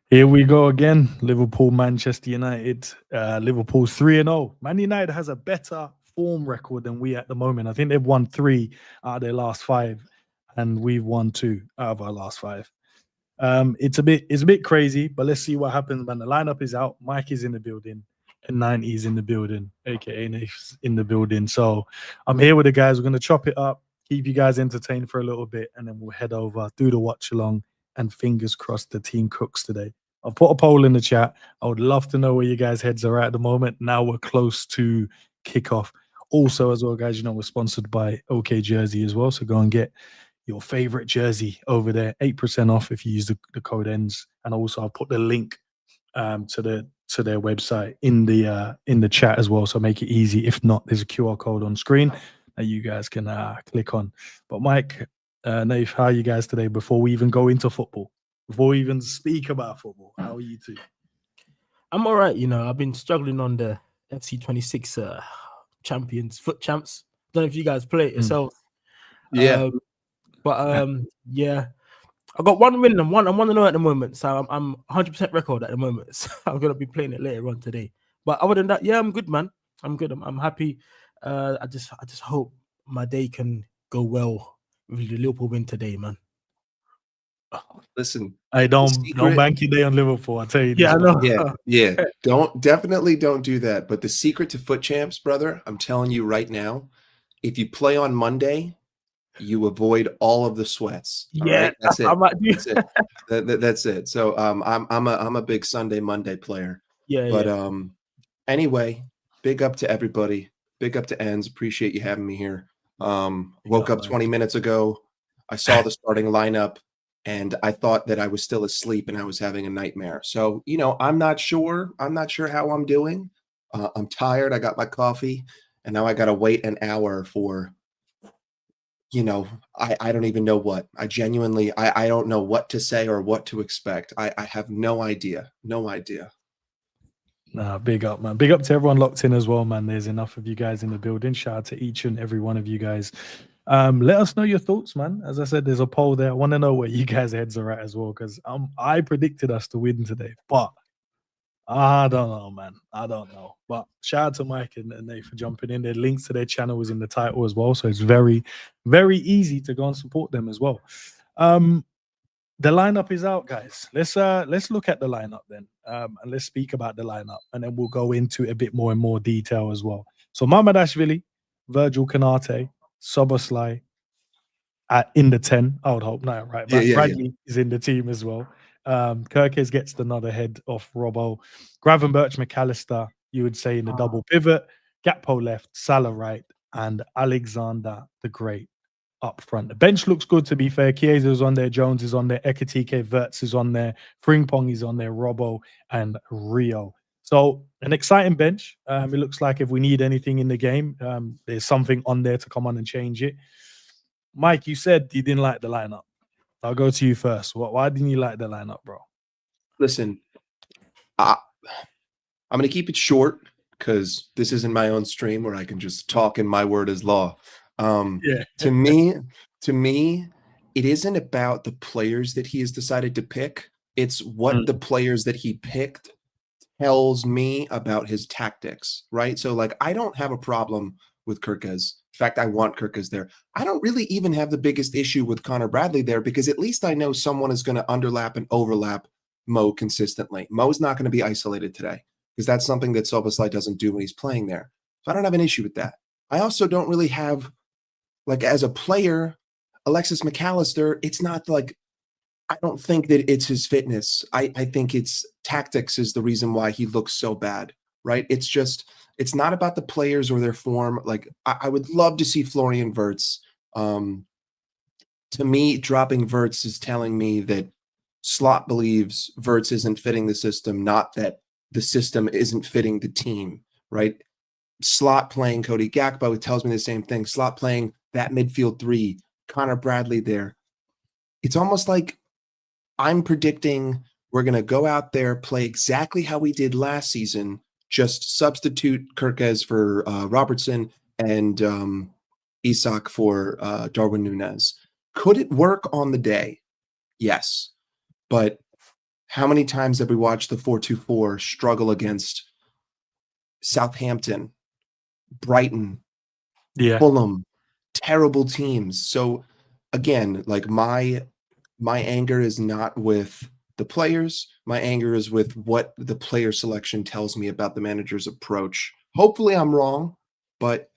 Here we go again. Liverpool, Manchester United. Liverpool's 3-0. Man United has a better form record than we at the moment. I think they've won three out of their last five, and we've won two out of our last five. It's a bit crazy, but let's see what happens, man. The lineup is out. Mike is in the building, and 90 is in the building, aka Nate's in the building. So I'm here with the guys. We're gonna chop it up, keep you guys entertained for a little bit, and then we'll head over, do the watch along, and fingers crossed the team cooks today. I've put a poll in the chat. I would love to know where you guys' heads are at the moment. Now we're close to kickoff. Also, as well, guys, we're sponsored by OK Jersey as well. So go and get your favorite jersey over there. 8% off if you use the code ends. And also I'll put the link to their website in the chat as well. So make it easy. If not, there's a QR code on screen that you guys can click on. But Mike, Nath, how are you guys today before we even go into football? Before we even speak about football, how are you two? I'm all right. I've been struggling on the FC26 champions, foot champs. Don't know if you guys play it yourself. Yeah. Yeah. I got one win and I'm 1-0 at the moment. So I'm 100% record at the moment. So I'm going to be playing it later on today. But other than that, yeah, I'm good, man. I'm good. I'm happy. I just hope my day can go well with the Liverpool win today, man. Listen, I don't bank your day on Liverpool. I'll tell you. Yeah, I know. Yeah. Definitely don't do that. But the secret to foot champs, brother, I'm telling you right now, if you play on Monday, you avoid all of the sweats. All right? That's it. That's it. That's it. So I'm a big Sunday Monday player. Yeah. But anyway, big up to everybody. Big up to Ends. Appreciate you having me here. Woke up 20 minutes ago. I saw the starting lineup. And I thought that I was still asleep and I was having a nightmare. So, I'm not sure. I'm not sure how I'm doing. I'm tired. I got my coffee and now I got to wait an hour for, I don't even know what. I genuinely, I don't know what to say or what to expect. I have no idea. No idea. Nah, big up, man. Big up to everyone locked in as well, man. There's enough of you guys in the building. Shout out to each and every one of you guys. Let us know your thoughts, man. As I said, there's a poll there. I want to know where you guys' heads are at as well, because I predicted us to win today, but I don't know, man. I don't know. But shout out to Mike and Nate for jumping in. Their links to their channel is in the title as well, so it's very, very easy to go and support them as well. The lineup is out, guys. Let's look at the lineup then, and let's speak about the lineup, and then we'll go into a bit more and more detail as well. So Mamadashvili, Virgil Kanate, Soboslai in the 10. I would hope now, right? Bradley is in the team as well. Kirkes gets the nod ahead of Robbo. Gravenberch, McAllister, you would say in the double pivot. Gakpo left, Salah right, and Alexander the Great up front. The bench looks good, to be fair. Chiesa is on there, Jones is on there, Ekitike, Wirtz is on there, Frimpong is on there, Robbo and Rio. So an exciting bench. It looks like if we need anything in the game, there's something on there to come on and change it. Mike, you said you didn't like the lineup. I'll go to you first. Why didn't you like the lineup, bro? Listen, I'm going to keep it short because this isn't my own stream where I can just talk and my word is law. To me, it isn't about the players that he has decided to pick. It's what the players that he picked tells me about his tactics, right? So, I don't have a problem with Kirkes. In fact, I want Kirkes there. I don't really even have the biggest issue with Connor Bradley there because at least I know someone is going to underlap and overlap Mo consistently. Mo's not going to be isolated today because that's something that Soboslai doesn't do when he's playing there. So I don't have an issue with that. I also don't really have, as a player, Alexis McAllister, it's not I don't think that it's his fitness. I think it's tactics is the reason why he looks so bad, right? It's not about the players or their form. I would love to see Florian Wirtz. To me, dropping Wirtz is telling me that Slot believes Wirtz isn't fitting the system, not that the system isn't fitting the team, right? Slot playing Cody Gakpo tells me the same thing. Slot playing that midfield three, Connor Bradley there. It's almost like I'm predicting we're going to go out there, play exactly how we did last season, just substitute Kirkes for Robertson and Isak for Darwin Nunez. Could it work on the day? Yes. But How many times have we watched the 4-2-4 struggle against Southampton, Brighton, Fulham, terrible teams? So again, like my anger is not with the players. My anger is with what the player selection tells me about the manager's approach. Hopefully I'm wrong, but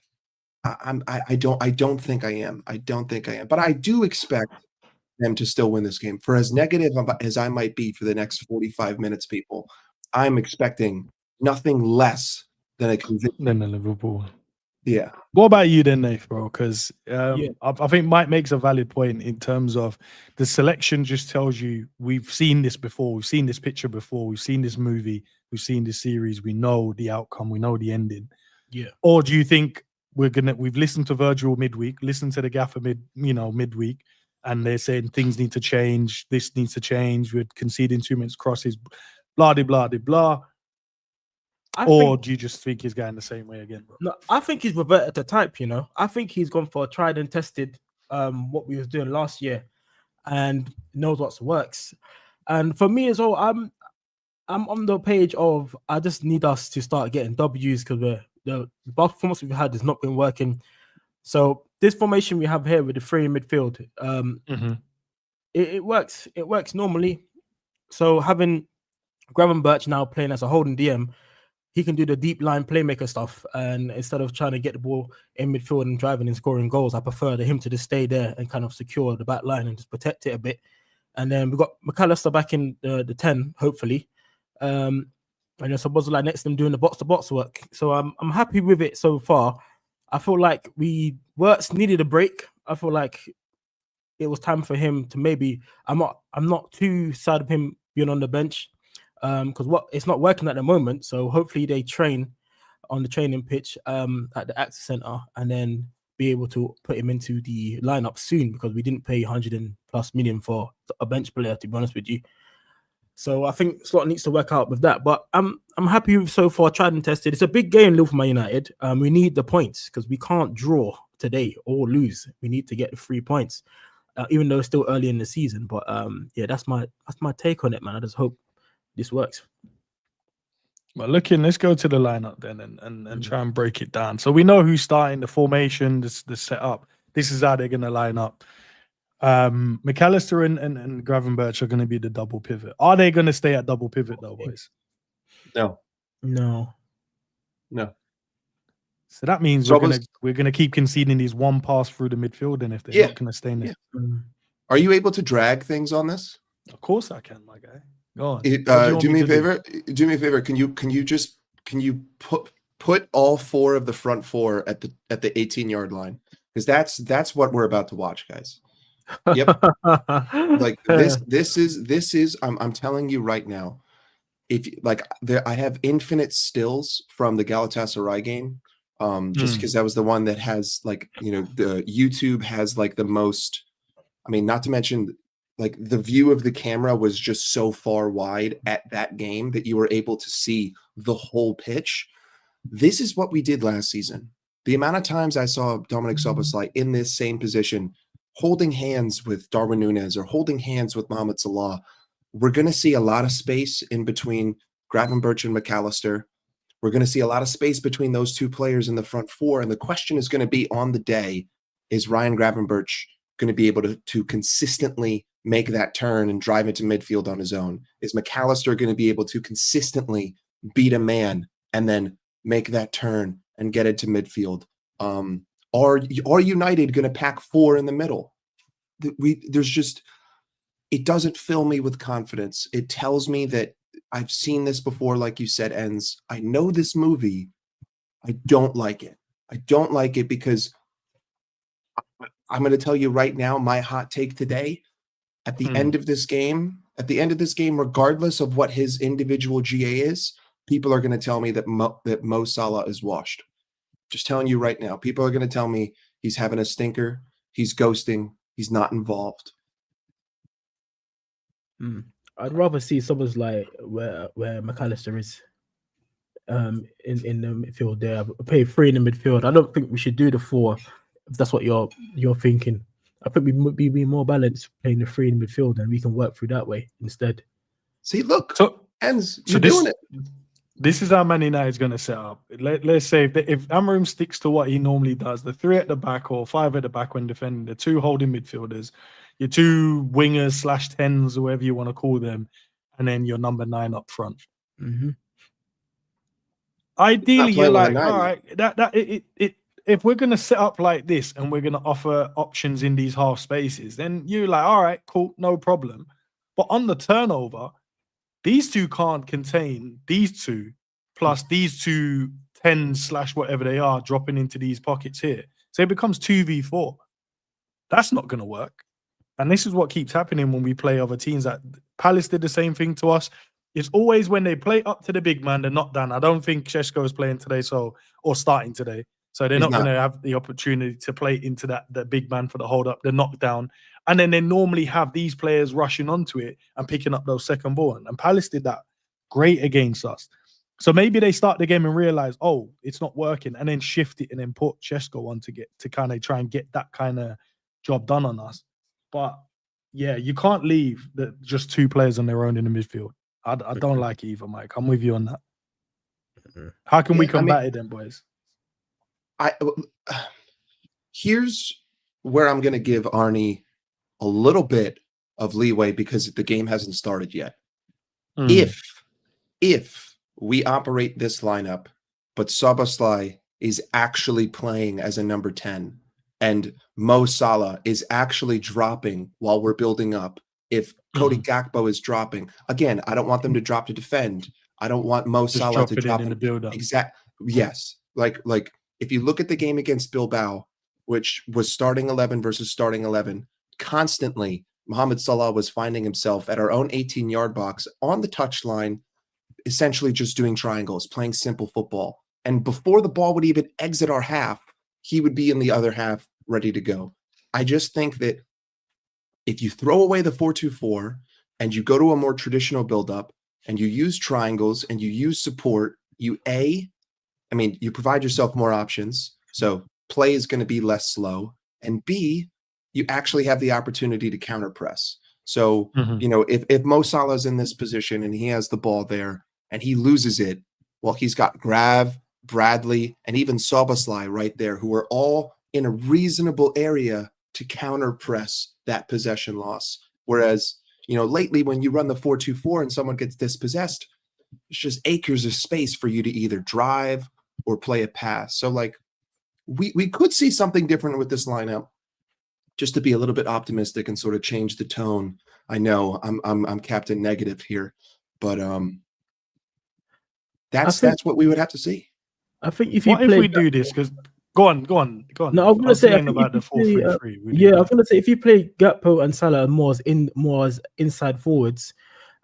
I don't think I am. I don't think I am. But I do expect them to still win this game. For as negative as I might be for the next 45 minutes, people, I'm expecting nothing less than a conviction. Than the Liverpool. Yeah. What about you then, Nath, bro? Because Yeah. I think Mike makes a valid point in terms of the selection just tells you we've seen this before. We've seen this picture before. We've seen this movie. We've seen this series. We know the outcome. We know the ending. Yeah. Or do you think we've listened to Virgil midweek, listened to the gaffer midweek, and they're saying things need to change, this needs to change, we're conceding 2 minutes crosses, blah, de, blah, de, blah. Or do you just think he's going the same way again, bro? No, I think he's reverted to type, you know. I think he's gone for tried and tested what we was doing last year and knows what works. And for me as well, I'm on the page of I just need us to start getting W's because the performance we've had has not been working. So this formation we have here with the three in midfield, it works. It works normally. So having Gravenberch now playing as a holding DM, he can do the deep line playmaker stuff. And instead of trying to get the ball in midfield and driving and scoring goals, I prefer him to just stay there and kind of secure the back line and just protect it a bit. And then we've got McAllister back in the 10, hopefully. And so Szoboszlai next to him doing the box-to-box work. So I'm happy with it so far. I feel like Wirtz needed a break. I feel like it was time for him to maybe. I'm not too sad of him being on the bench because it's not working at the moment. So hopefully they train on the training pitch at the Access Centre and then be able to put him into the lineup soon because we didn't pay 100+ million for a bench player, to be honest with you. So I think Slot needs to work out with that. But I'm happy with so far, tried and tested. It's a big game, Liverpool Man United. We need the points because we can't draw today or lose. We need to get the 3 points, even though it's still early in the season. But yeah, that's my take on it, man. I just hope this works. Well, let's go to the lineup then and try and break it down. So we know who's starting, the formation, the setup. This is how they're going to line up. McAllister and Gravenberch are going to be the double pivot. Are they going to stay at double pivot though, boys? No. So that means we're gonna keep conceding these one pass through the midfield, and if they're not going to stay in there. Yeah. Are you able to drag things on this? Of course I can, my guy. Go on. Do me a favor. Do me a favor. Can you put all 4 of the front 4 at the 18-yard line? Because that's what we're about to watch, guys. Yep. Like this is I'm telling you right now, if I have infinite stills from the Galatasaray game, just because that was the one that has the YouTube has the most, I mean, not to mention the view of the camera was just so far wide at that game that you were able to see the whole pitch. This is what we did last season. The amount of times I saw Dominic Szoboszlai in this same position, holding hands with Darwin Nunez or holding hands with Mohamed Salah, we're going to see a lot of space in between Gravenberch and McAllister. We're going to see a lot of space between those 2 players in the front 4. And the question is going to be on the day, is Ryan Gravenberch going to be able to consistently make that turn and drive into midfield on his own? Is McAllister going to be able to consistently beat a man and then make that turn and get into midfield? Are United going to pack 4 in the middle? It doesn't fill me with confidence. It tells me that I've seen this before, like you said, Enz. I know this movie. I don't like it. I don't like it because I'm going to tell you right now, my hot take today, at the end of this game, regardless of what his individual GA is, people are going to tell me that Mo Salah is washed. Just telling you right now, people are going to tell me he's having a stinker, he's ghosting, he's not involved. I'd rather see someone's where McAllister is in the midfield there. I pay 3 in the midfield. I don't think we should do the 4 if that's what you're thinking. I think we would be more balanced playing the 3 in the midfield and we can work through that way instead. See, look, So you're doing it. This is how Man United is going to set up. Let's say if Amorim sticks to what he normally does, the 3 at the back or 5 at the back when defending, the 2 holding midfielders, your 2 wingers / 10s, whatever you want to call them, and then your number 9 up front. Mm-hmm. Ideally, you're like, all right, if we're going to set up like this and we're going to offer options in these half spaces, then you're like, all right, cool, no problem. But on the turnover, these 2 can't contain these 2, plus these 2 10s / whatever they are dropping into these pockets here. So it becomes 2v4. That's not going to work. And this is what keeps happening when we play other teams. That Palace did the same thing to us. It's always when they play up to the big man, they're not done. I don't think Šeško is playing today, or starting today. So they're not going to have the opportunity to play into the big man for the hold up, the knockdown. And then they normally have these players rushing onto it and picking up those second ball. And Palace did that great against us. So maybe they start the game and realize, oh, it's not working, and then shift it and then put Šeško on to kind of try and get that kind of job done on us. But yeah, you can't leave just 2 players on their own in the midfield. I don't like it either, Mike. I'm with you on that. How can we combat it then, boys? Here's where I'm going to give Arne a little bit of leeway because the game hasn't started yet. If we operate this lineup, but Szoboszlai is actually playing as a number 10 and Mo Salah is actually dropping while we're building up, if Cody Gakpo is dropping, again, I don't want them to drop to defend. I don't want Mo Salah to drop in the build-up. Yes. Like if you look at the game against Bilbao, which was starting 11 versus starting 11, constantly Mohamed Salah was finding himself at our own 18-yard box on the touchline, essentially just doing triangles, playing simple football. And before the ball would even exit our half, he would be in the other half ready to go. I just think that if you throw away the 4-2-4 and you go to a more traditional build-up and you use triangles and you use support, you provide yourself more options. So play is going to be less slow. And B, you actually have the opportunity to counter press. So, if Mo Salah's in this position and he has the ball there and he loses it, well, he's got Grav, Bradley, and even Szoboszlai right there, who are all in a reasonable area to counter press that possession loss. Whereas, lately when you run the 4-2-4 and someone gets dispossessed, it's just acres of space for you to either drive or play a pass. So we could see something different with this lineup, just to be a little bit optimistic and sort of change the tone. I know I'm Captain Negative here, but that's what we would have to see. I think if we do this, because go on. No, I'm gonna say about the 4-3-3. I was gonna say if you play Gakpo and Salah more as inside forwards,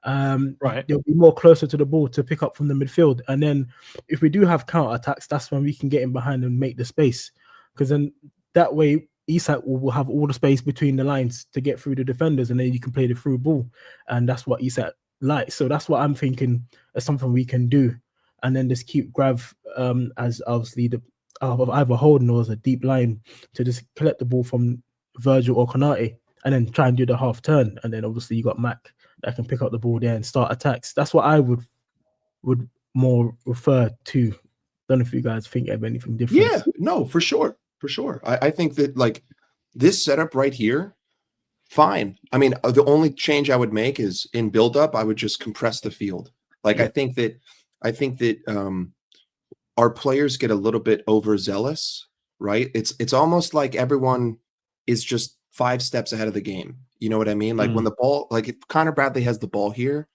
right, they'll be more closer to the ball to pick up from the midfield. And then if we do have counter attacks, that's when we can get in behind and make the space. Because then that way Isak will have all the space between the lines to get through the defenders, and then you can play the through ball. And that's what Isak likes. So that's what I'm thinking is something we can do. And then just keep Grav as obviously the either holding or as a deep line to just collect the ball from Virgil or Konate, and then try and do the half turn. And then obviously you got Mac that can pick up the ball there and start attacks. That's what I would more refer to. Don't know if you guys think of anything different. Yeah, no, for sure. I think that this setup right here, fine. I mean, the only change I would make is in build-up, I would just compress the field. I think that our players get a little bit overzealous, right? It's almost like everyone is just 5 steps ahead of the game. You know what I mean? When the ball, if Connor Bradley has the ball here,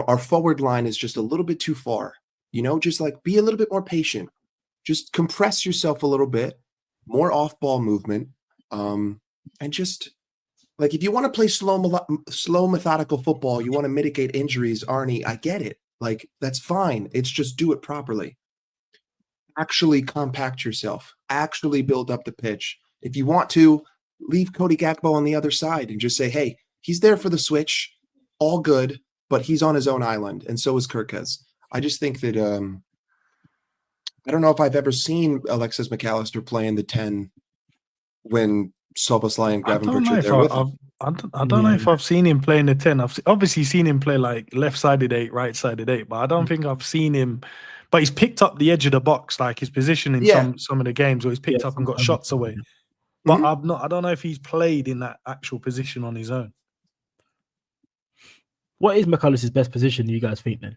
our forward line is just a little bit too far. Just be a little bit more patient. Just compress yourself a little bit, more off-ball movement, and just if you want to play slow methodical football, you want to mitigate injuries, Arne, I get it. That's fine. It's just do it properly. Actually compact yourself. Actually build up the pitch. If you want to, leave Cody Gakpo on the other side and just say, hey, he's there for the switch. All good, but he's on his own island, and so is Kirkes. I just think that I don't know if I've ever seen Alexis McAllister play in the 10 when Szoboszlai and Gravenberch are there with him. I don't know if I've seen him play in the 10. I've obviously seen him play like left-sided 8, right-sided 8, but I don't think I've seen him. But he's picked up the edge of the box, like his position in some of the games where he's picked up and got shots away. But I don't know if he's played in that actual position on his own. What is McAllister's best position, you guys think then?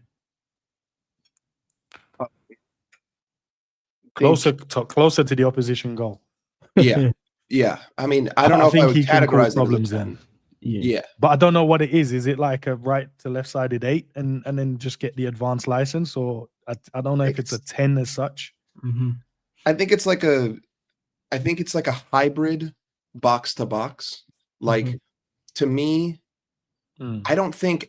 Closer to the opposition goal. Yeah. Yeah. I mean, I don't know if I would categorize problems then. Yeah. But I don't know what it is. Is it like a right to left-sided 8 and then just get the advanced license? Or I don't know if it's a 10 as such. I think it's like a hybrid box to box. Like to me, I don't think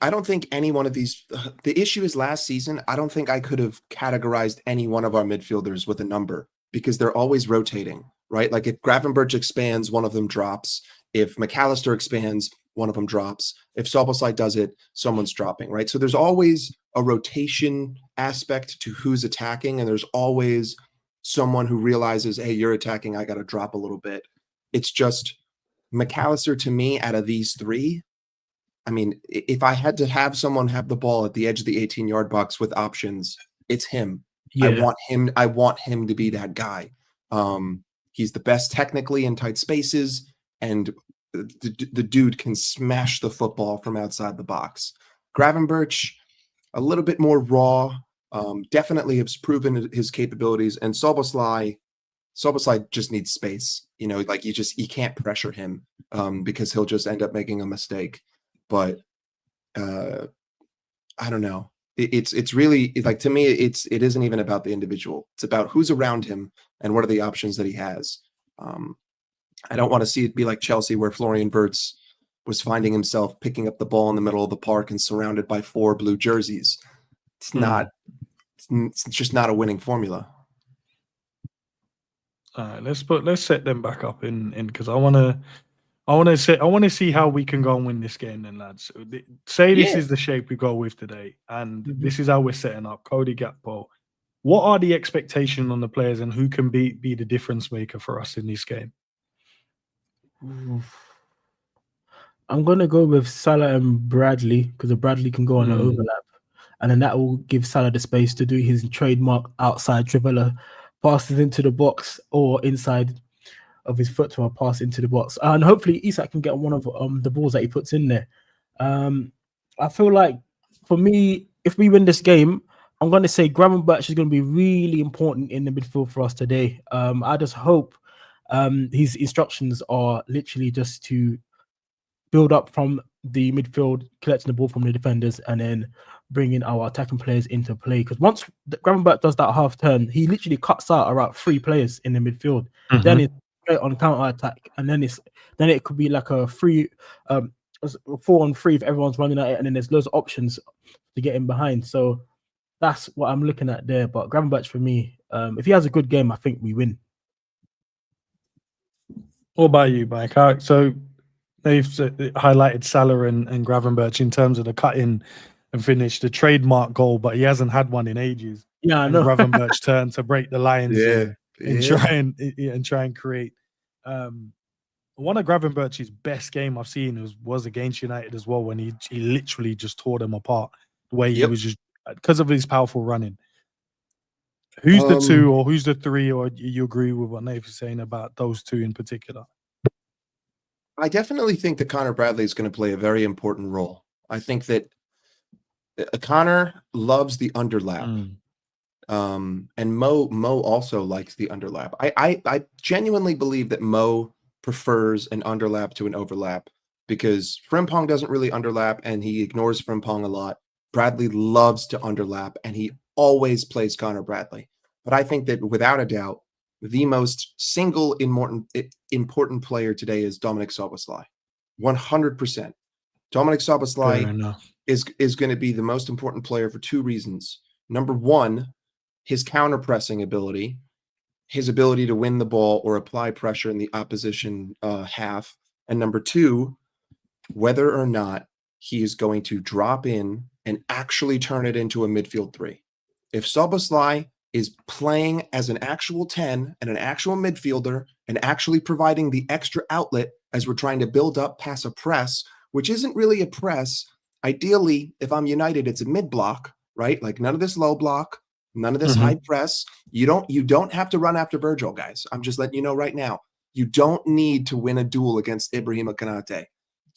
any one of these. The issue is last season, I don't think I could have categorized any one of our midfielders with a number because they're always rotating, right? Like if Gravenberch expands, one of them drops. If McAllister expands, one of them drops. If Szoboszlai does it, someone's dropping, right? So there's always a rotation aspect to who's attacking, and there's always someone who realizes, hey, you're attacking, I got to drop a little bit. It's just McAllister to me out of these three. I mean, if I had to have someone have the ball at the edge of the 18-yard box with options, it's him. Yeah. I want him to be that guy. He's the best technically in tight spaces, and the dude can smash the football from outside the box. Gravenberch, a little bit more raw, definitely has proven his capabilities, and Szoboszlai just needs space. You know, like you can't pressure him because he'll just end up making a mistake. But I don't know. It's really like, to me, it isn't even about the individual. It's about who's around him and what are the options that he has. I don't want to see it be like Chelsea, where Florian Wirtz was finding himself picking up the ball in the middle of the park and surrounded by 4 blue jerseys. It's not. It's just not a winning formula. All right, let's set them back up in because I want to see how we can go and win this game then, lads. Say this is the shape we go with today, and this is how we're setting up. Cody Gakpo, what are the expectations on the players, and who can be the difference maker for us in this game? I'm going to go with Salah and Bradley, because Bradley can go on an overlap, and then that will give Salah the space to do his trademark outside dribbler passes into the box or inside of his foot to a pass into the box, and hopefully Isak can get one of the balls that he puts in there. I feel like, for me, if we win this game, I'm going to say Gravenberch is going to be really important in the midfield for us today. I just hope his instructions are literally just to build up from the midfield, collecting the ball from the defenders, and then bringing our attacking players into play. Because once Gravenberch does that half turn, he literally cuts out around 3 players in the midfield. Then it's straight on counter attack, and then it could be like a 4-on-3 if everyone's running at it, and then there's loads of options to get in behind. So that's what I'm looking at there. But Gravenberch, for me, if he has a good game, I think we win. What about you, Mike? So they've highlighted Salah and Gravenberch in terms of the cut-in and finish, the trademark goal, but he hasn't had one in ages. Yeah, I know. Gravenberch turn to break the lines and try and create. One of Gravenberch's best game I've seen was against United as well, when he literally just tore them apart. The way he was just, because of his powerful running. Who's the 2 or who's the 3, or you agree with what Nath is saying about those 2 in particular? I definitely think that Connor Bradley is going to play a very important role. I think that Connor loves the underlap. And Mo also likes the underlap. I genuinely believe that Mo prefers an underlap to an overlap, because Frimpong doesn't really underlap and he ignores Frimpong a lot. Bradley loves to underlap and he always plays Connor Bradley. But I think that without a doubt, the most single important player today is Dominik Szoboszlai. 100%. Dominik Szoboszlai is going to be the most important player for 2 reasons. Number 1, his counter-pressing ability, his ability to win the ball or apply pressure in the opposition half. And number 2, whether or not he is going to drop in and actually turn it into a midfield 3. If Szoboszlai is playing as an actual 10 and an actual midfielder and actually providing the extra outlet as we're trying to build up past a press, which isn't really a press. Ideally, if I'm United, it's a mid block, right? Like none of this low block, none of this high press. You don't have to run after Virgil, guys. I'm just letting you know right now. You don't need to win a duel against Ibrahima Konate.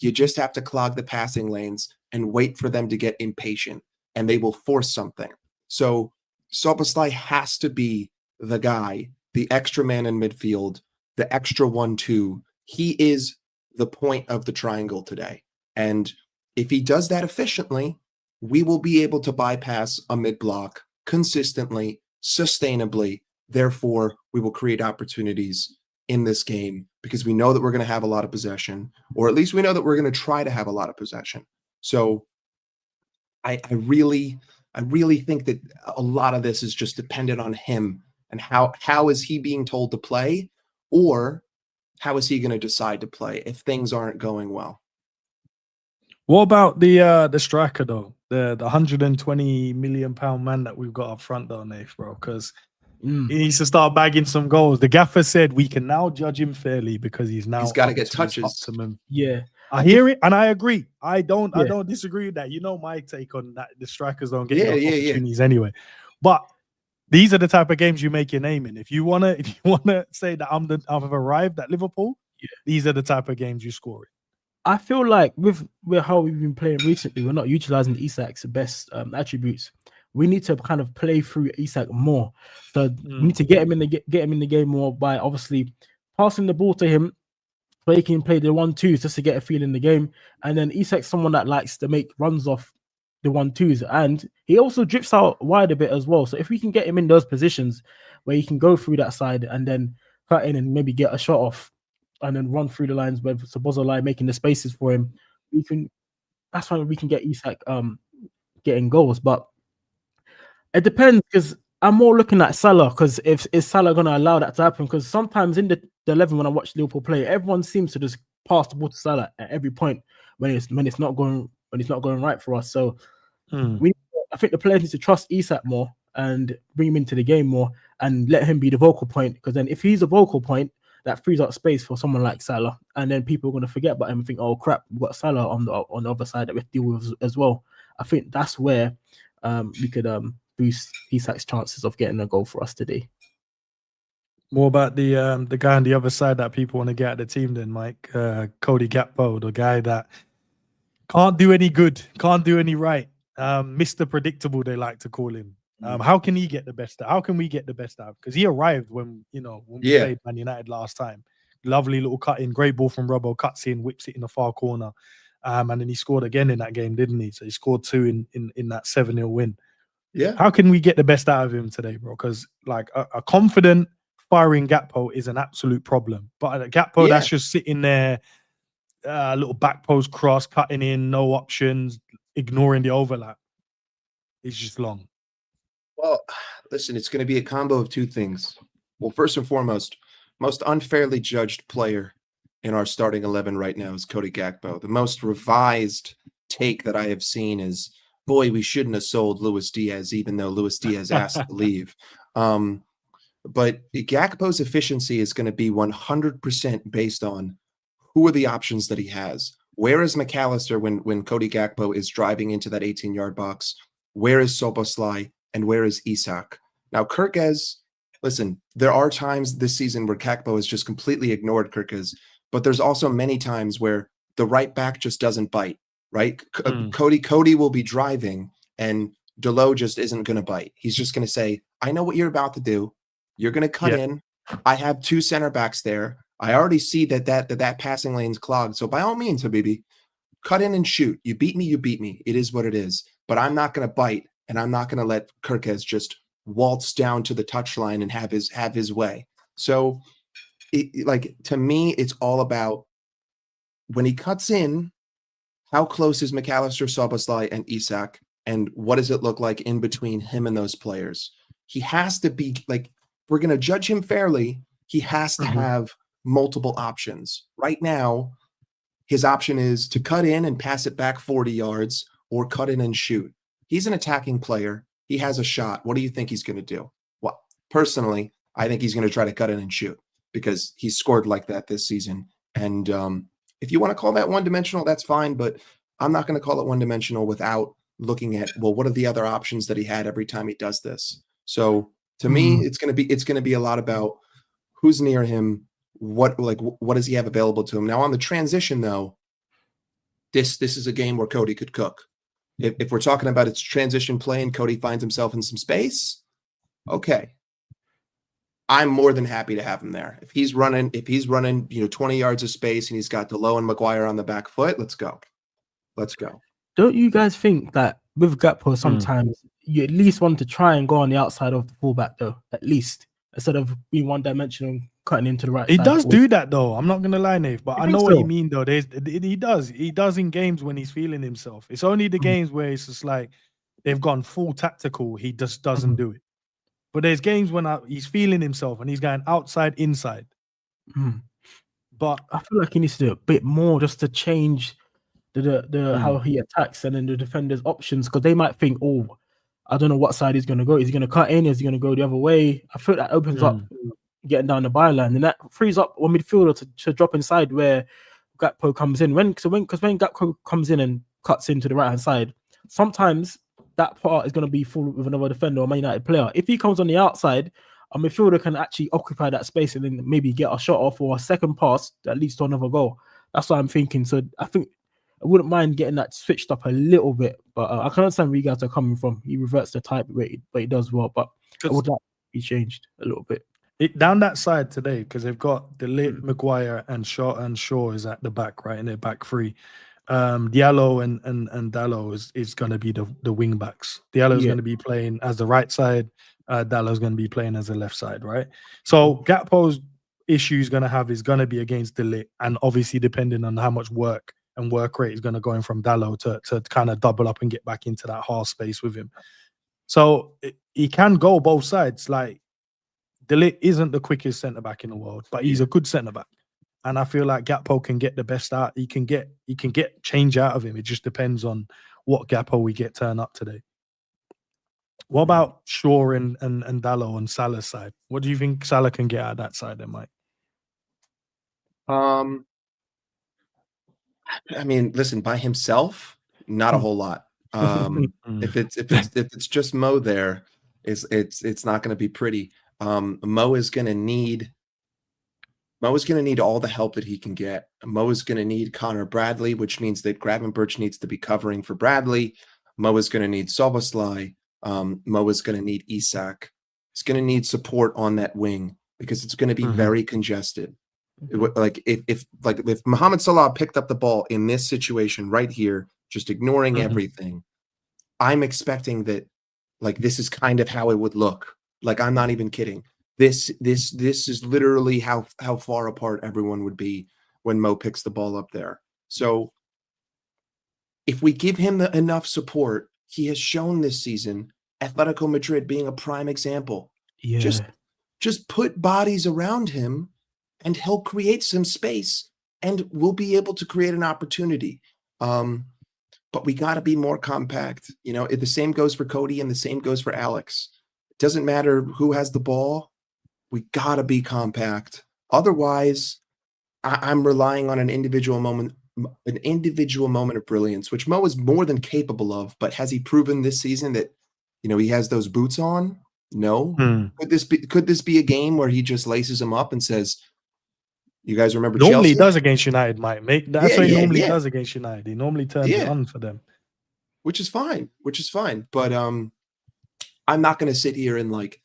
You just have to clog the passing lanes and wait for them to get impatient, and they will force something. So Szoboszlai has to be the guy, the extra man in midfield, the extra 1-2. He is the point of the triangle today. And if he does that efficiently, we will be able to bypass a mid block consistently, sustainably. Therefore, we will create opportunities in this game because we know that we're going to have a lot of possession, or at least we know that we're going to try to have a lot of possession. So I really think that a lot of this is just dependent on him and how is he being told to play, or how is he going to decide to play if things aren't going well. What about the striker though? The 120 million pound man that we've got up front though, Nath, bro, because he needs to start bagging some goals. The gaffer said we can now judge him fairly because he's got to get touches. Optimum. Yeah, I hear it and I agree. I don't disagree with that. You know my take on that. The strikers don't get enough opportunities anyway. But these are the type of games you make your name in. If you wanna say that I've arrived at Liverpool, these are the type of games you score in. I feel like with how we've been playing recently, we're not utilizing Isak's best attributes. We need to kind of play through Isak more. So we need to get him in the game more by obviously passing the ball to him, so he can play the 1-2s just to get a feel in the game. And then Isak's someone that likes to make runs off the 1-2s, and he also drifts out wide a bit as well. So if we can get him in those positions where he can go through that side and then cut in and maybe get a shot off, and then run through the lines with Szoboszlai making the spaces for him, that's when we can get Isak getting goals. But it depends, because I'm more looking at Salah, because is Salah going to allow that to happen? Because sometimes in the 11 when I watch Liverpool play, everyone seems to just pass the ball to Salah at every point when it's not going right for us. So I think the players need to trust Isak more and bring him into the game more and let him be the vocal point, because then if he's a vocal point, that frees up space for someone like Salah, and then people are going to forget about him and think, oh crap, we've got Salah on the other side that we have to deal with as well. I think that's where we could boost Isak's chances of getting a goal for us today. More about the guy on the other side that people want to get at the team then, Mike. Cody Gakpo, the guy that can't do any good, can't do any right. Mr. Predictable, they like to call him. How can he get the best out? How can we get the best out? Because he arrived when we played Man United last time. Lovely little cut in, great ball from Robbo, cuts in, whips it in the far corner. And then he scored again in that game, didn't he? So he scored 2 in that 7-0 win. Yeah. How can we get the best out of him today, bro? Because like a confident firing Gakpo is an absolute problem. But a Gakpo that's just sitting there, little back post cross, cutting in, no options, ignoring the overlap. It's just long. Well, listen, it's going to be a combo of two things. Well, first and foremost, most unfairly judged player in our starting 11 right now is Cody Gakpo. The most revised take that I have seen is, boy, we shouldn't have sold Luis Diaz, even though Luis Diaz asked to leave. But Gakpo's efficiency is going to be 100% based on who are the options that he has. Where is McAllister when Cody Gakpo is driving into that 18-yard box? Where is Szoboszlai? And where is Isak? Now, Kerkez, listen, there are times this season where Gakpo has just completely ignored Kerkez, but there's also many times where the right back just doesn't bite, right? Cody will be driving and Delo just isn't going to bite. He's just going to say, I know what you're about to do. You're going to cut in. I have 2 center backs there. I already see that passing lane's clogged. So by all means, Habibi, cut in and shoot. You beat me, you beat me. It is what it is. But I'm not going to bite. And I'm not going to let Kerkez just waltz down to the touchline and have his way. So, to me, it's all about when he cuts in, how close is McAllister, Szoboszlai, and Isak, and what does it look like in between him and those players? He has to be we're going to judge him fairly. He has to have multiple options. Right now, his option is to cut in and pass it back 40 yards or cut in and shoot. He's an attacking player. He has a shot. What do you think he's going to do? Well, personally, I think he's going to try to cut in and shoot because he's scored like that this season And if you want to call that one-dimensional, that's fine. But I'm not going to call it one-dimensional without looking at, well, what are the other options that he had every time he does this? So to me, it's going to be a lot about who's near him, what does he have available to him. Now on the transition though, this is a game where Cody could cook. If we're talking about its transition play and Cody finds himself in some space, okay. I'm more than happy to have him there. If he's running, 20 yards of space and he's got Delo and Maguire on the back foot, let's go. Let's go. Don't you guys think that with Gakpo sometimes you at least want to try and go on the outside of the fullback though, at least, instead of being one-dimensional, cutting into the right He side? does do that though. I'm not gonna lie, Nave, but I know what so? you mean though. He does in games when he's feeling himself. It's only the games where it's just like they've gone full tactical. He just doesn't do it. But there's games when he's feeling himself and he's going outside, inside. But I feel like he needs to do a bit more just to change the how he attacks and then the defenders' options, because they might think, oh, I don't know what side he's going to go. Is he going to cut in? Is he going to go the other way? I feel that opens up getting down the byline, and that frees up one midfielder to drop inside where Gakpo comes in. When Gakpo comes in and cuts into the right hand side, sometimes that part is going to be full with another defender or Man United player. If he comes on the outside, a midfielder can actually occupy that space and then maybe get a shot off or a second pass that leads to another goal. That's what I'm thinking. So I think I wouldn't mind getting that switched up a little bit, but I can understand where you guys are coming from. He reverts the type, but he does well. But I would like to be changed a little bit. Down that side today, because they've got De Ligt, Maguire, and Shaw is at the back, right, in their back three. Diallo and Dallo is going to be the wing backs. Diallo is going to be playing as the right side. Dallo is going to be playing as the left side, right? So Gakpo's issue is going to be against De Ligt, and obviously depending on how much work rate is going to go in from Dallo to kind of double up and get back into that half space with him. So he can go both sides. Like De Ligt isn't the quickest centre back in the world, but he's a good centre back. And I feel like Gakpo can get the best out. He can get change out of him. It just depends on what Gakpo we get turn up today. What about Shaw and Dallo on Salah's side? What do you think Salah can get out of that side then, Mike? I mean, listen, by himself, not a whole lot. If it's just Mo there, it's not going to be pretty. Mo is going to need all the help that he can get. Mo is going to need Connor Bradley, which means that Gravenberch needs to be covering for Bradley. Mo is going to need Szoboszlai. Mo is going to need Isak. He's going to need support on that wing because it's going to be very congested. Like if Mohamed Salah picked up the ball in this situation right here, just ignoring everything, I'm expecting that like this is kind of how it would look. Like I'm not even kidding. This is literally how far apart everyone would be when Mo picks the ball up there. So if we give him enough support, he has shown this season, Atletico Madrid being a prime example. Yeah. Just put bodies around him and he'll create some space and we'll be able to create an opportunity. But we got to be more compact. You know, the same goes for Cody and the same goes for Alex. It doesn't matter who has the ball. We got to be compact. Otherwise, I'm relying on an individual moment of brilliance, which Mo is more than capable of. But has he proven this season that, you know, he has those boots on? No. Could this be a game where he just laces them up and says, you guys remember normally Chelsea? He does against United, Mike. That's what he normally does against United. He normally turns it on for them. Which is fine. But I'm not going to sit here and like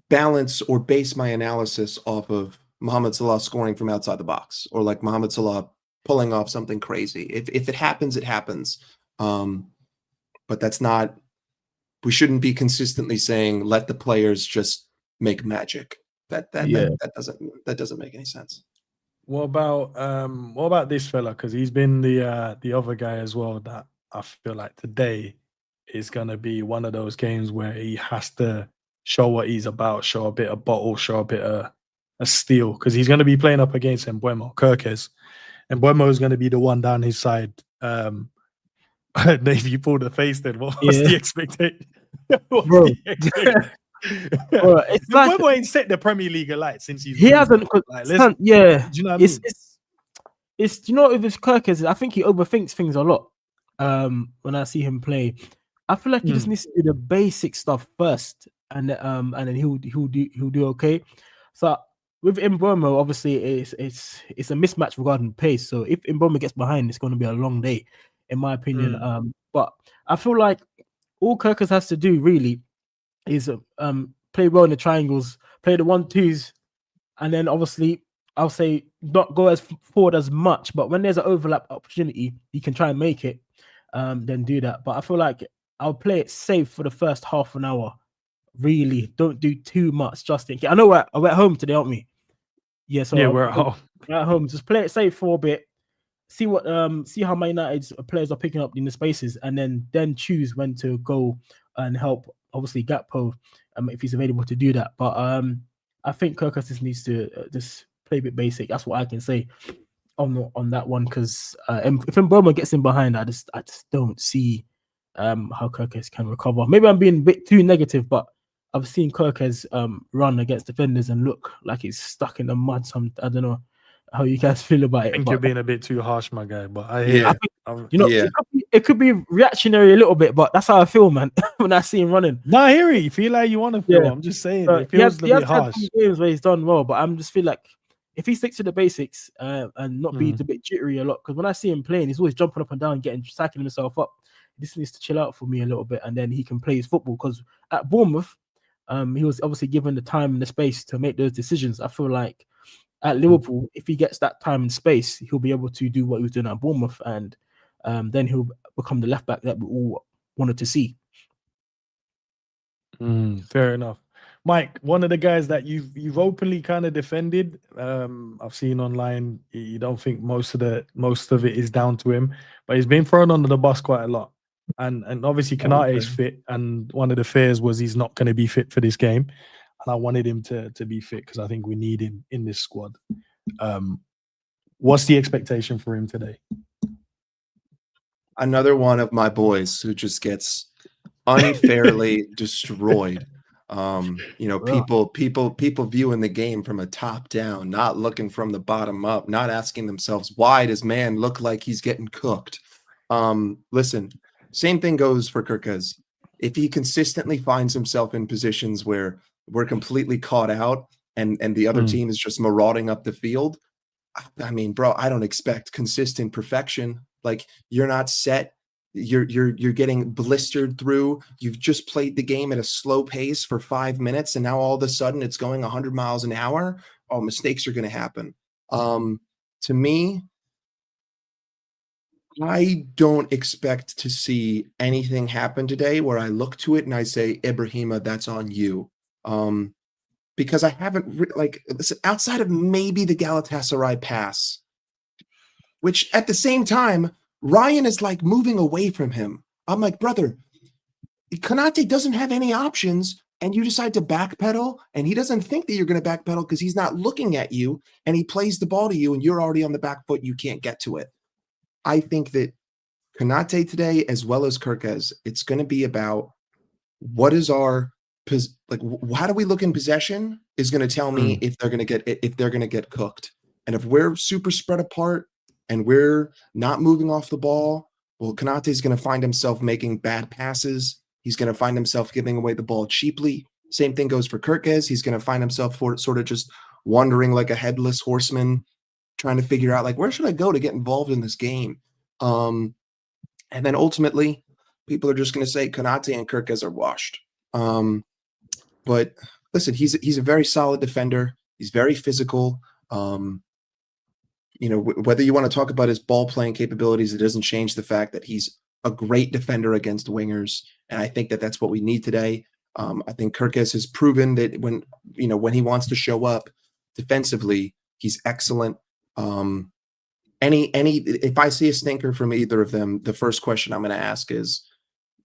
balance or base my analysis off of Mohamed Salah scoring from outside the box or like Mohamed Salah pulling off something crazy. If it happens, it happens. But that's not, we shouldn't be consistently saying, let the players just make magic. That doesn't make any sense. What about this fella? Because he's been the other guy as well that I feel like today is gonna be one of those games where he has to show what he's about, show a bit of bottle, show a bit of a steal, because he's gonna be playing up against Mbeumo, Kirkes. And Mbeumo is gonna be the one down his side. Dave, you pulled a face then. What's the expectation? Bro, it's like Mbeumo ain't set the Premier League alight since he's he moved. hasn't. Like, Yeah, do you know what I mean? It's do you know, with his Kirk is, I think he overthinks things a lot. When I see him play, I feel like he just needs to do the basic stuff first, and then he'll do okay. So with Mbeumo, obviously it's a mismatch regarding pace. So if Mbeumo gets behind, it's going to be a long day, in my opinion. But I feel like all Kirkus has to do really is play well in the triangles, play the 1-2s, and then obviously I'll say not go as forward as much, but when there's an overlap opportunity, you can try and make it, then do that. But I feel like I'll play it safe for the first half an hour. Really, don't do too much just in case. I know we're at home today, aren't we? Yeah, so yeah, we're at home. At home, just play it safe for a bit. See how my United's players are picking up in the spaces, and then choose when to go and help. Obviously, Gakpo, if he's available to do that. But I think Kirkus just needs to just play a bit basic. That's what I can say on that one. Because if Mbeumo gets in behind, I just don't see how Kirkus can recover. Maybe I'm being a bit too negative, but I've seen Kirkus run against defenders and look like he's stuck in the mud. I don't know how you guys feel about it. I think you're being a bit too harsh, my guy. But it could be reactionary a little bit, but that's how I feel, man. When I see him running. No, I hear it. You feel like you want to feel. Yeah. I'm just saying, it feels a bit harsh. Had games where he's done well, but I'm just feel like if he sticks to the basics and not be a bit jittery a lot, because when I see him playing, he's always jumping up and down, sacking himself up. This needs to chill out for me a little bit, and then he can play his football. Because at Bournemouth, he was obviously given the time and the space to make those decisions. I feel like at Liverpool, if he gets that time and space, he'll be able to do what he was doing at Bournemouth, and then he'll become the left back that we all wanted to see. Fair enough. Mike, one of the guys that you've openly kind of defended, I've seen online, you don't think most of it is down to him, but he's been thrown under the bus quite a lot. And obviously Konate is fit, and one of the fears was he's not going to be fit for this game. And I wanted him to be fit because I think we need him in this squad. What's the expectation for him today? Another one of my boys who just gets unfairly destroyed. People viewing the game from a top down, not looking from the bottom up, not asking themselves, why does man look like he's getting cooked? Listen, same thing goes for Kirkes. If he consistently finds himself in positions where we're completely caught out and the other team is just marauding up the field, I mean, bro, I don't expect consistent perfection. Like, you're not set. You're getting blistered through. You've just played the game at a slow pace for 5 minutes, and now all of a sudden it's going 100 miles an hour. Oh, mistakes are going to happen. To me, I don't expect to see anything happen today where I look to it and I say, Ibrahima, that's on you. Because I haven't listen, outside of maybe the Galatasaray pass, which at the same time, Ryan is like moving away from him. I'm like, brother, Konate doesn't have any options, and you decide to backpedal, and he doesn't think that you're going to backpedal because he's not looking at you, and he plays the ball to you, and you're already on the back foot. You can't get to it. I think that Konate today, as well as Kirkes, it's going to be about what is our how do we look in possession is going to tell me if they're going to get cooked. And if we're super spread apart and we're not moving off the ball, well, Konate is going to find himself making bad passes. He's going to find himself giving away the ball cheaply. Same thing goes for Kirkes. He's going to find himself sort of just wandering like a headless horseman, trying to figure out, like, where should I go to get involved in this game? And then ultimately, people are just going to say Konate and Kirkes are washed. But listen, he's a very solid defender. He's very physical. Whether you want to talk about his ball playing capabilities, it doesn't change the fact that he's a great defender against wingers. And I think that that's what we need today. I think Kirkes has proven that when he wants to show up defensively, he's excellent. If I see a stinker from either of them, the first question I'm going to ask is,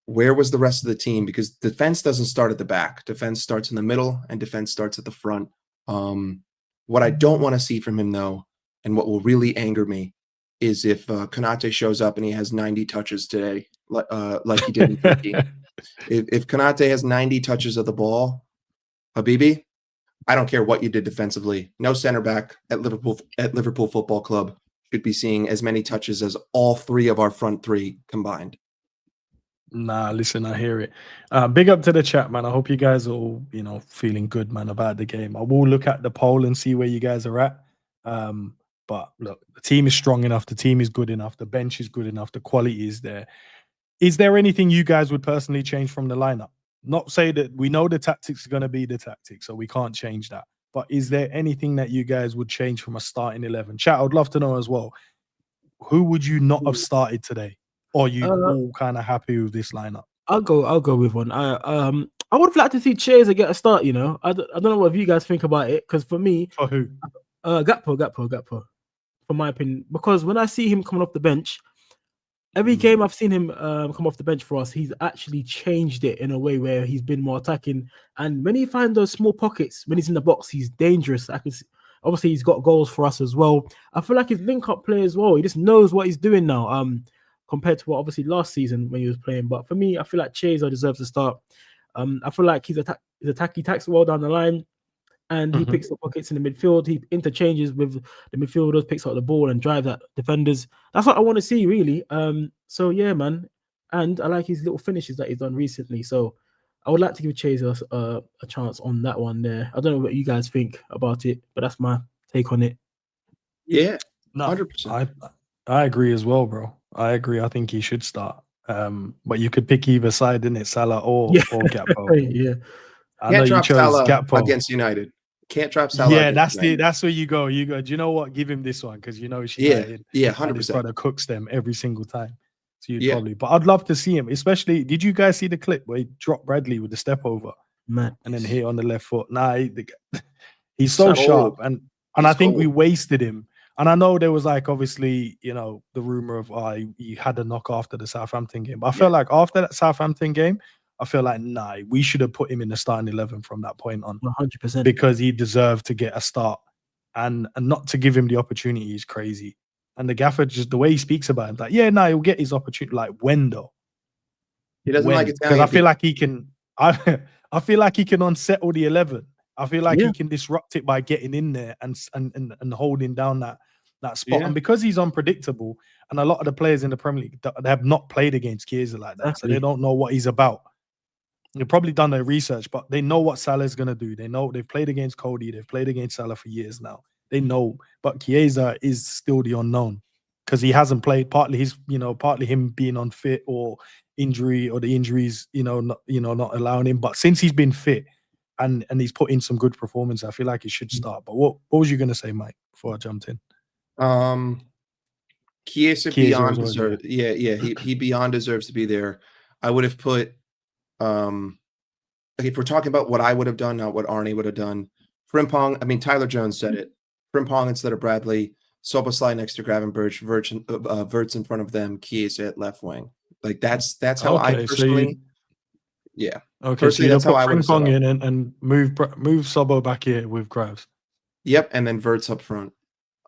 where was the rest of the team? Because defense doesn't start at the back. Defense starts in the middle, and defense starts at the front. What I don't want to see from him, though, and what will really anger me, is if Konate shows up and he has 90 touches today, like he did in Turkey. If Konate has 90 touches of the ball, Habibi, I don't care what you did defensively. No center back at Liverpool Football Club should be seeing as many touches as all 3 of our front 3 combined. Nah, listen, I hear it. Big up to the chat, man. I hope you guys are all, feeling good, man, about the game. I will look at the poll and see where you guys are at. But look, the team is strong enough. The team is good enough. The bench is good enough. The quality is there. Is there anything you guys would personally change from the lineup? Not say that we know the tactics are going to be the tactics, so we can't change that. But is there anything that you guys would change from a starting 11? Chat, I'd love to know as well. Who would you not have started today? Or are you all kind of happy with this lineup? I'll go with one. I would have liked to see Chiesa get a start. I don't know what you guys think about it, because for me, for who? Gakpo. For my opinion, because when I see him coming off the bench, every game I've seen him come off the bench for us, he's actually changed it in a way where he's been more attacking. And when he finds those small pockets, when he's in the box, he's dangerous. I can see, obviously he's got goals for us as well. I feel like his link-up play as well. He just knows what he's doing now. Compared to what obviously last season when he was playing. But for me, I feel like Chiesa deserves to start. I feel like he's attacky tacks well down the line, and he picks up pockets in the midfield. He interchanges with the midfielders, picks up the ball and drives at defenders. That's what I want to see, really. So yeah, man. And I like his little finishes that he's done recently. So I would like to give Chiesa a chance on that one there. I don't know what you guys think about it, but that's my take on it. Yeah, no, 100%. I agree as well, bro. I agree. I think he should start. But you could pick either side, didn't it? Salah or Gakpo. Yeah. I know you chose Salah Gakpo against United. Can't drop Salah. Yeah, that's where you go. Do you know what? Give him this one, because it's United. Yeah, 100%. His brother cooks them every single time. So you'd probably. But I'd love to see him. Especially, did you guys see the clip where he dropped Bradley with the step over, man, and then hit on the left foot? Nah, he's so sharp, and I think we wasted him. And I know there was obviously, the rumor of he had a knock after the Southampton game. But I felt like after that Southampton game, I feel like, we should have put him in the starting 11 from that point on. 100%. Because he deserved to get a start. And not to give him the opportunity is crazy. And the gaffer, just the way he speaks about him, he'll get his opportunity. Like, when though? He doesn't like it. Because I feel like he can, I feel like he can unsettle the 11. I feel like he can disrupt it by getting in there and holding down that spot. And because he's unpredictable, and a lot of the players in the Premier League, they have not played against Chiesa like that. So they don't know what he's about. They've probably done their research, but they know what Salah's going to do. They know they've played against Cody. They've played against Salah for years now. They know. But Chiesa is still the unknown, because he hasn't played. Partly partly him being unfit or injury, or the injuries, not allowing him. But since he's been fit, and he's put in some good performance, I feel like he should start. But what was you going to say, Mike, before I jumped in? Chiesa beyond deserves. Yeah. He beyond deserves to be there. I would have put. If we're talking about what I would have done, not what Arne would have done. Frimpong. I mean, Tyler Jones said it. Frimpong instead of Bradley. Soboslai next to Gravenberch. Verts in front of them. Chiesa at left wing. Like that's how I personally. Yeah. Okay, personally, so that's how I would Frimpong in and move Sobo back here with Graves. Yep, and then Verts up front.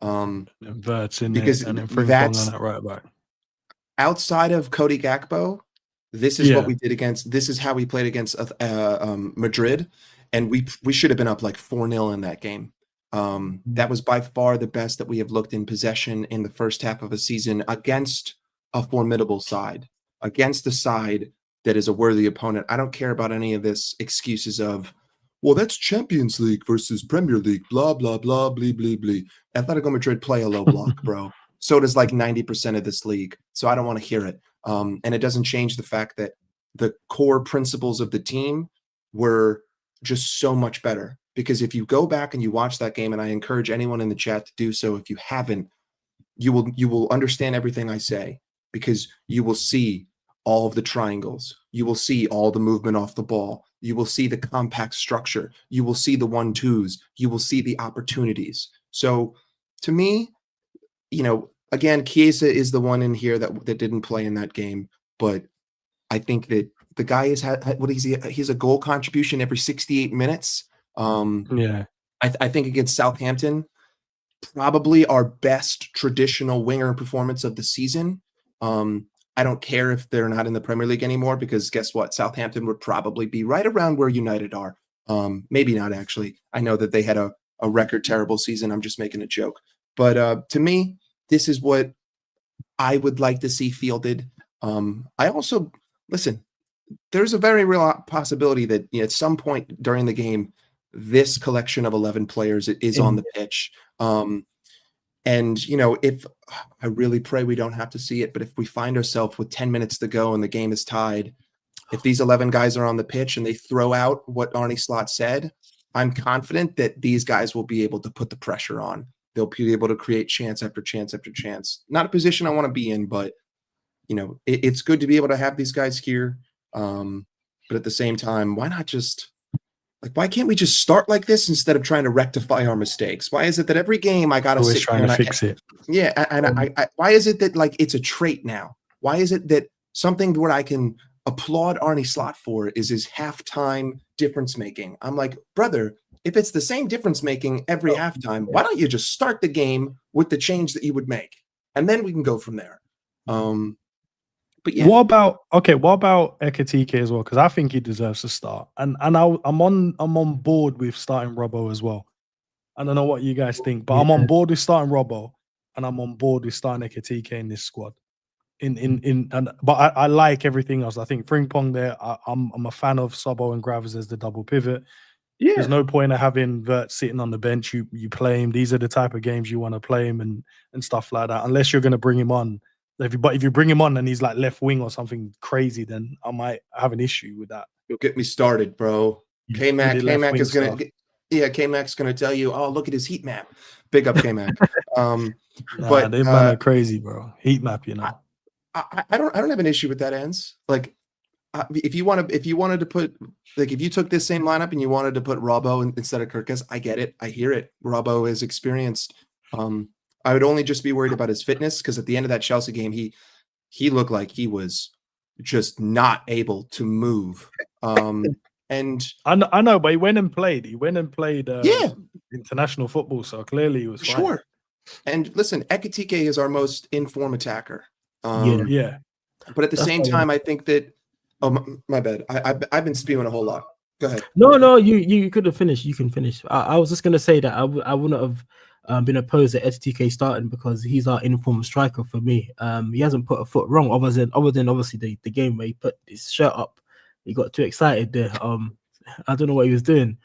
And Verts in because there, and then Frimpong on that right back. Outside of Cody Gakpo, this is what we did against. This is how we played against Madrid, and we should have been up like 4-0 in that game. That was by far the best that we have looked in possession in the first half of a season against a formidable side, against the side that is a worthy opponent. I don't care about any of this excuses of, well, that's Champions League versus Premier League, blah, blah, blah, blee, blee, blee. Atletico Madrid play a low block, bro. So does like 90% of this league. So I don't want to hear it. And it doesn't change the fact that the core principles of the team were just so much better. Because if you go back and you watch that game, and I encourage anyone in the chat to do so, if you haven't, you will understand everything I say, because you will see all of the triangles. You will see all the movement off the ball. You will see the compact structure. You will see the 1-2s. You will see the opportunities. So to me, again, Chiesa is the one in here that didn't play in that game. But I think that the guy has had, he's a goal contribution every 68 minutes. I think against Southampton, probably our best traditional winger performance of the season. I don't care if they're not in the Premier League anymore, because guess what? Southampton would probably be right around where United are. Maybe not actually. I know that they had a record terrible season. I'm just making a joke. But to me, this is what I would like to see fielded. I also listen. There's a very real possibility that at some point during the game, this collection of 11 players is on the pitch. And if I really pray we don't have to see it, but if we find ourselves with 10 minutes to go and the game is tied, if these 11 guys are on the pitch and they throw out what Arne Slot said, I'm confident that these guys will be able to put the pressure on. They'll be able to create chance after chance after chance. Not a position I want to be in, but it's good to be able to have these guys here. But at the same time, why can't we just start like this instead of trying to rectify our mistakes? Why is it that every game I got to sit trying to fix it? Yeah. And why is it that it's a trait now? Why is it that something where I can applaud Arne Slot for is his halftime difference making? I'm like, brother, if it's the same difference making every halftime, why don't you just start the game with the change that you would make? And then we can go from there. But yeah. What about Ekitike as well? Because I think he deserves to start. And I'm on board with starting Robbo as well. I don't know what you guys think, but I'm on board with starting Robbo, and I'm on board with starting Ekitike in this squad. But I like everything else. I think Frimpong there. I'm a fan of Sobo and Gravers as the double pivot. Yeah. There's no point of having Vert sitting on the bench. You play him. These are the type of games you want to play him and stuff like that. Unless you're going to bring him on. If you bring him on and he's like left wing or something crazy, then I might have an issue with that. You'll get me started, bro. K-Mac is going to... Yeah, K-Mac's going to tell you, oh, look at his heat map. Big up K-Mac. But they man are crazy, bro. Heat map, I don't have an issue with that, Ends. Like, if you wanted to put, like, if you took this same lineup and you wanted to put Robbo instead of Kirkus, I get it. I hear it. Robbo is experienced. I would only just be worried about his fitness, because at the end of that Chelsea game, he looked like he was just not able to move. And I know, but he went and played. International football, so clearly he was fine. Sure. And listen, Ekitike is our most informed attacker. Yeah. But at the same time, I think that. Oh, my bad. I've been spewing a whole lot. Go ahead. No, you could have finished. You can finish. I was just gonna say that I wouldn't have been opposed to Ekitike starting, because he's our informed striker for me. He hasn't put a foot wrong, other than obviously the game where he put his shirt up. He got too excited there. I don't know what he was doing,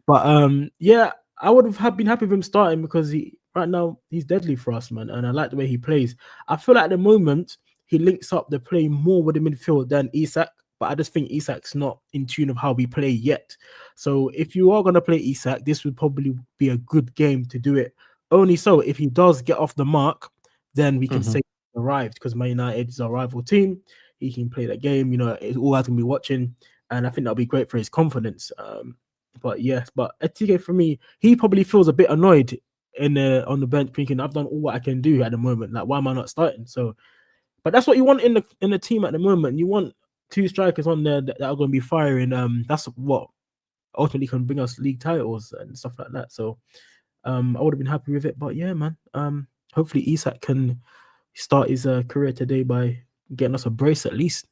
but yeah, I would have been happy with him starting, because right now he's deadly for us, man, and I like the way he plays. I feel like at the moment he links up the play more with the midfield than Isak, but I just think Isak's not in tune of how we play yet. So if you are going to play Isak, this would probably be a good game to do it. Only so if he does get off the mark, then we can say he arrived, because Man United is our rival team. He can play that game, it's all I can be watching, and I think that'll be great for his confidence. But Ekitike, for me, he probably feels a bit annoyed on the bench, thinking I've done all what I can do at the moment. Like, why am I not starting? So, but that's what you want in the team at the moment. You want two strikers on there that are going to be firing. That's what ultimately can bring us league titles and stuff like that. So, I would have been happy with it. But yeah, man. Hopefully Isak can start his career today by getting us a brace at least.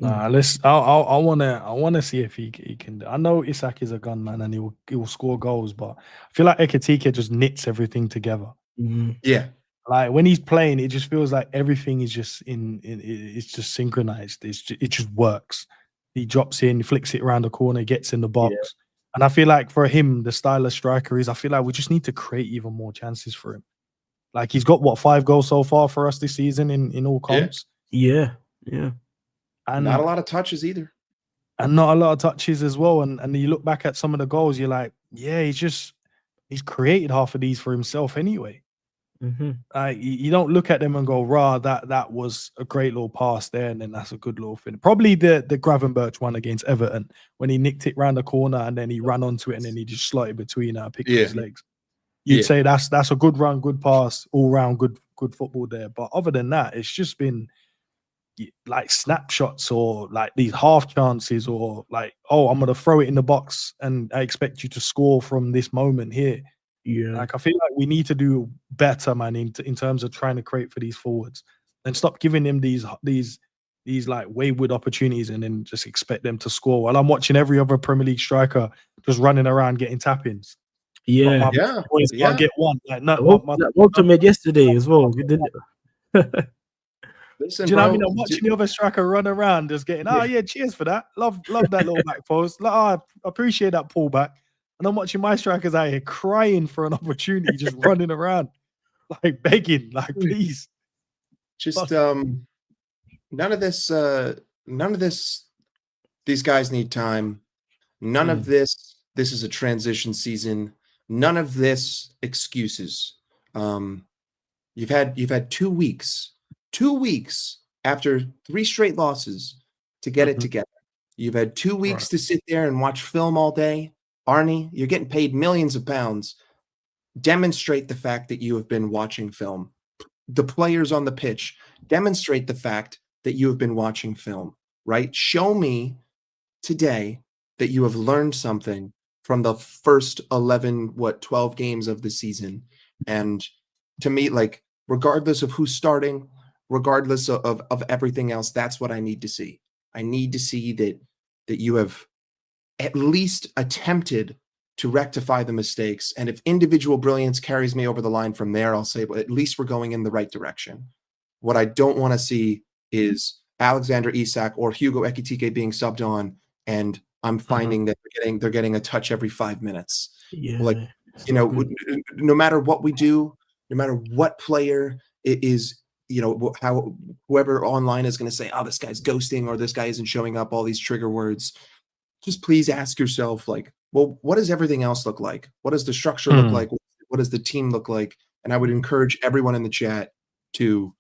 I want to see if he can. I know Isak is a gunman and he will score goals, but I feel like Ekitike just knits everything together. Yeah, like when he's playing, it just feels like everything is just it's just synchronized. It just works. He drops in, flicks it around the corner, gets in the box, and I feel like for him, the style of striker is. I feel like we just need to create even more chances for him. Like, he's got 5 goals so far for us this season in all comps. Yeah. And not a lot of touches either. And not a lot of touches as well. And you look back at some of the goals, you're like, yeah, he's created half of these for himself anyway. You don't look at them and go, rah, that was a great little pass there, and then that's a good little thing. Probably the Gravenberch one against Everton, when he nicked it round the corner and then he ran onto it and then he just slotted between picked his legs. You'd say that's a good run, good pass, all round good football there. But other than that, it's just been like snapshots or like these half chances, or like, oh, I'm gonna throw it in the box and I expect you to score from this moment here. Yeah, like I feel like we need to do better, man, in terms of trying to create for these forwards, and stop giving them these these like wayward opportunities and then just expect them to score. While I'm watching every other Premier League striker just running around getting tap-ins. Yeah, my Yeah, boys yeah. can't get one. Like, no, Walter made yesterday as well. You didn't. Listen, do you know what I bro, mean? I'm watching the other striker run around, just getting, oh yeah, cheers for that. Love that little back post. Like, oh, I appreciate that pullback. And I'm watching my strikers out here crying for an opportunity, just running around, like begging, like please. just none of this. These guys need time. None of this. This is a transition season. None of this excuses. You've had 2 weeks. 2 weeks after 3 straight losses to get it together. You've had 2 weeks to sit there and watch film all day. Arnie, you're getting paid millions of pounds. Demonstrate the fact that you have been watching film. The players on the pitch, demonstrate the fact that you have been watching film, right? Show me today that you have learned something from the first 12 games of the season. And to me, like, regardless of who's starting, regardless of everything else, that's what I need to see. I need to see that you have at least attempted to rectify the mistakes. And if individual brilliance carries me over the line from there, I'll say, well, at least we're going in the right direction. What I don't want to see is Alexander Isak or Hugo Ekitike being subbed on, and I'm finding that they're getting a touch every 5 minutes. Yeah, like, you know, no matter what we do, no matter what player it is, you know, how whoever online is going to say, oh, this guy's ghosting or this guy isn't showing up, all these trigger words, just please ask yourself, like, well, what does everything else look like? What does the structure look like? What does the team look like? And I would encourage everyone in the chat to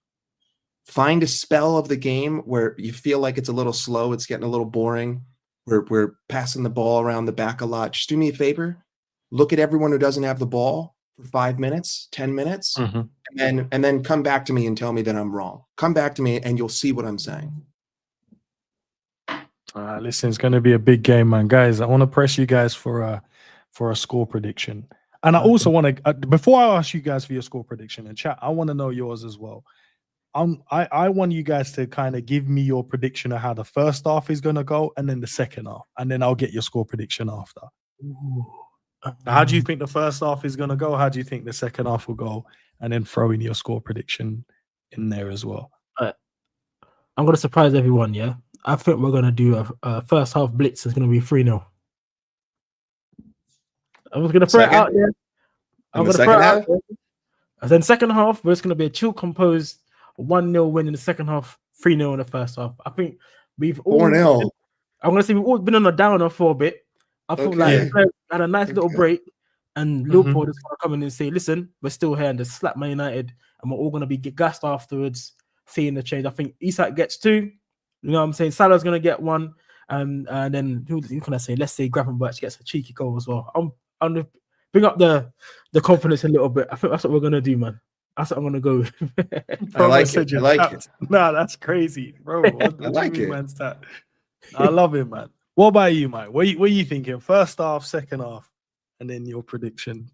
find a spell of the game where you feel like it's a little slow, it's getting a little boring, we're passing the ball around the back a lot. Just do me a favor, look at everyone who doesn't have the ball for 5 minutes, 10 minutes, and then come back to me and tell me that I'm wrong. Come back to me and you'll see what I'm saying. Listen, it's going to be a big game, man. Guys, I want to press you guys for a score prediction. And I also want to, before I ask you guys for your score prediction in chat, I want to know yours as well. I want you guys to kind of give me your prediction of how the first half is going to go and then the second half. And then I'll get your score prediction after. How do you think the first half is going to go? How do you think the second half will go? And then throw in your score prediction in there as well. I'm going to surprise everyone, yeah? I think we're going to do a first half blitz. It's going to be 3-0. I was going to throw it out there. I'm going to throw it out there. And then second half, it's going to be a chill, composed 1-0 win in the second half, 3-0 in the first half. I think we've all 4-0. I'm going to say we've all been on a downer for a bit. I feel like we had a nice little break, and Liverpool is going to come in and say, listen, we're still here, and just slap Man United, and we're all going to be gassed afterwards, seeing the change. I think Isak gets 2. You know what I'm saying? Salah's going to get 1. And then who can I say? Let's say Gravenberch gets a cheeky goal as well. I'm going to bring up the confidence a little bit. I think that's what we're going to do, man. That's what I'm going to go with. I like it. I like it. Nah, that's crazy, bro. What I like it. Man's that? I love it, man. What about you, Mike? What are you thinking? First half, second half, and then your prediction.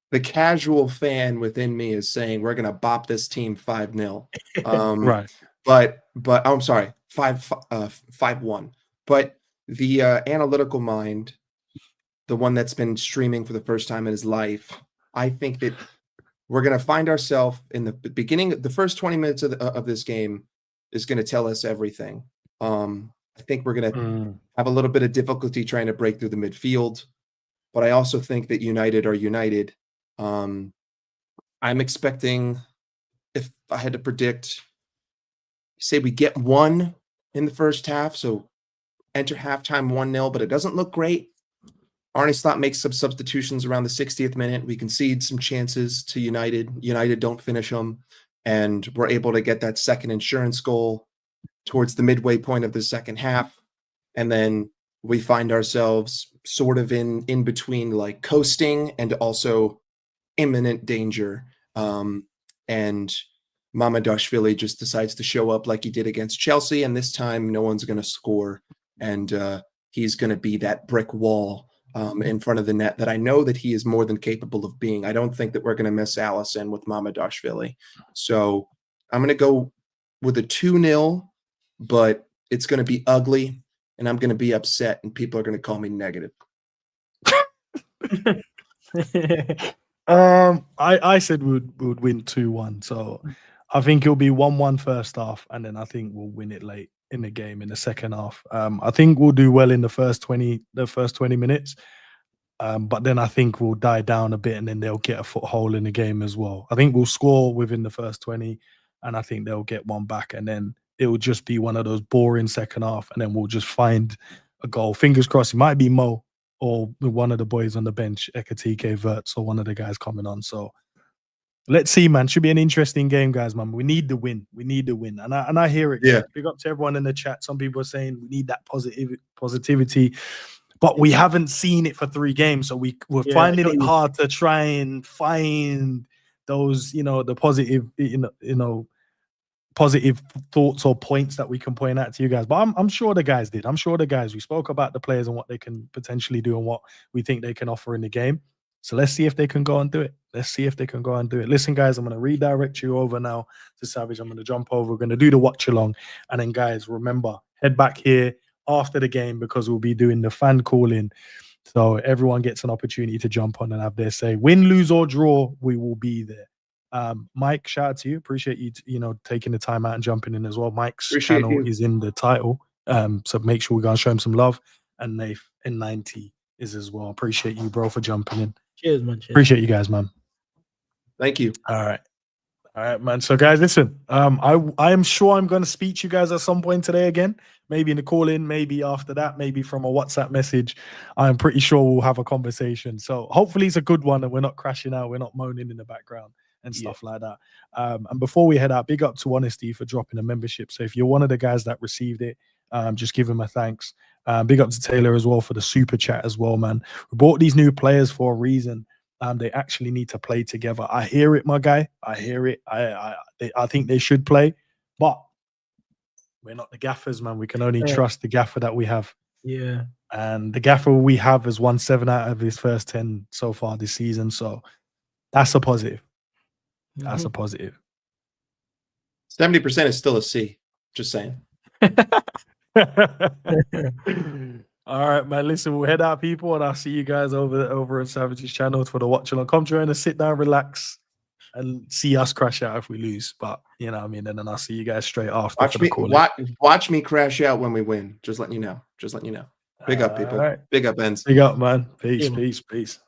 The casual fan within me is saying we're going to bop this team 5-0. Right. But I'm sorry, 5-1. But the analytical mind, the one that's been streaming for the first time in his life, I think that we're going to find ourselves in the beginning. The first 20 minutes of this game is going to tell us everything. I think we're going to have a little bit of difficulty trying to break through the midfield, but I also think that United are United. I'm expecting, if I had to predict, say we get 1 in the first half, so enter halftime 1-0, but it doesn't look great. Arne Slot makes some substitutions around the 60th minute. We concede some chances to United. United don't finish them, and we're able to get that second insurance goal towards the midway point of the second half. And then we find ourselves sort of in between, like coasting and also imminent danger. And Mamardashvili just decides to show up like he did against Chelsea. And this time no one's going to score. And he's going to be that brick wall in front of the net that I know that he is more than capable of being. I don't think that we're going to miss Alisson with Mamardashvili. So I'm going to go with a 2-0, but it's going to be ugly, and I'm going to be upset, and people are going to call me negative. I said we would win 2-1. So I think it'll be 1-1 first half, and then I think we'll win it late in the game in the second half. I think we'll do well in the first 20 minutes. But then I think we'll die down a bit, and then they'll get a foothold in the game as well. I think we'll score within the first 20, and I think they'll get one back, and then it will just be one of those boring second half, and then we'll just find a goal. Fingers crossed, it might be Mo or one of the boys on the bench, Ekatike, Verts, or one of the guys coming on. So let's see, man. Should be an interesting game, guys, man. We need the win. We need the win. And I hear it. Yeah. Big up to everyone in the chat. Some people are saying we need that positivity. But we haven't seen it for 3 games, so we're finding it hard to try and find those, the positive, positive thoughts or points that we can point out to you guys. But I'm sure the guys did. I'm sure the guys. We spoke about the players and what they can potentially do and what we think they can offer in the game. So let's see if they can go and do it. Let's see if they can go and do it. Listen, guys, I'm going to redirect you over now to Savage. I'm going to jump over. We're going to do the watch along, and then, guys, remember, head back here after the game because we'll be doing the fan calling, so everyone gets an opportunity to jump on and have their say. Win, lose or draw, we will be there. Mike, shout out to you. Appreciate you, taking the time out and jumping in as well. Mike's channel is in the title, so make sure we go and show him some love. And Nath in 90 is as well. Appreciate you, bro, for jumping in. Cheers, man. Cheers. Appreciate you guys, man. Thank you. All right, man. So, guys, listen. I am sure I'm going to speak to you guys at some point today again. Maybe in the call-in, maybe after that, maybe from a WhatsApp message. I'm pretty sure we'll have a conversation. So hopefully it's a good one and we're not crashing out. We're not moaning in the background and stuff like that. And before we head out, big up to Honesty for dropping a membership. So if you're one of the guys that received it, just give him a thanks. Big up to Taylor as well for the super chat as well, man. We brought these new players for a reason. They actually need to play together. I hear it, my guy. I hear it. I think they should play, but we're not the gaffers, man. We can only trust the gaffer that we have. Yeah. And the gaffer we have has won 7 out of his first 10 so far this season. So that's a positive. That's a positive. 70% is still a C. Just saying. All right, man. Listen, we'll head out, people, and I'll see you guys over at Savage's channel for the watch along. Come join us, sit down, relax, and see us crash out if we lose. But you know what I mean. And then I'll see you guys straight after. Watch me crash out when we win. Just letting you know. Big up, people. Right. Big up, ends. Big up, man. Peace.